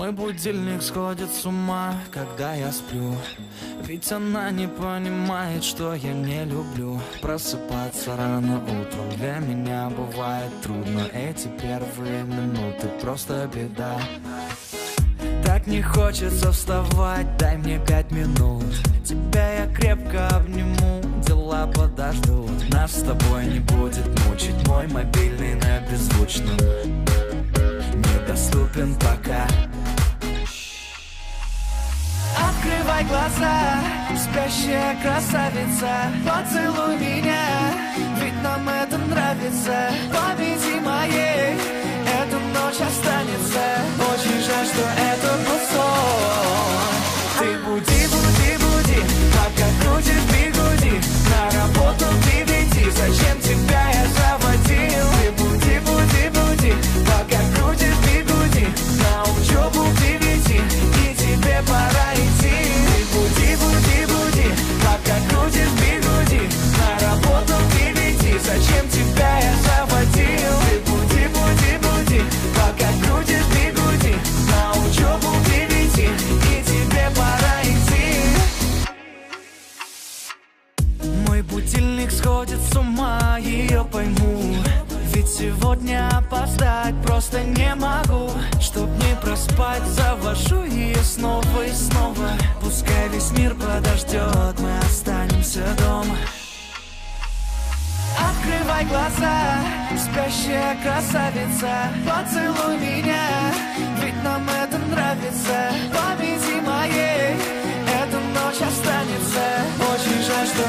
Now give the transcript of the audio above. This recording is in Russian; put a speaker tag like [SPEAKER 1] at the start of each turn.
[SPEAKER 1] Мой будильник сходит с ума, когда я сплю. Ведь она не понимает, что я не люблю просыпаться рано утром. Для меня бывает трудно. Эти первые минуты просто беда. Так не хочется вставать, дай мне 5 минут. Тебя я крепко обниму, дела подождут. Нас с тобой не будет мучить мой мобильный на беззвучном. Недоступен пока. Открывай глаза, спящая красавица. Поцелуй меня, ведь нам это нравится. Победи моей, эта ночь останется. Очень жаль, что это был сон. Ты буди, буди, буди, пока крутит бигуди. На работу к 9, зачем тебя я заводил? Ты буди, буди, буди, пока крутит бигуди. На учебу к 9, и тебе пора идти. Ты буди, буди, буди, пока крутит бигуди. На работу к 9, зачем тебя я заводил? Ты буди, буди, буди, пока крутит бигуди. На учебу к 9, и тебе пора идти. Мой будильник сходит с ума, ее пойму. Ведь сегодня опоздать просто не могу. Чтоб не проспать, завожу ее снова и снова. Пускай весь мир подождет, мы останемся дома. Открывай глаза, спящая красавица. Поцелуй меня, ведь нам это нравится. Победи моей, эта ночь останется. Очень жаль, что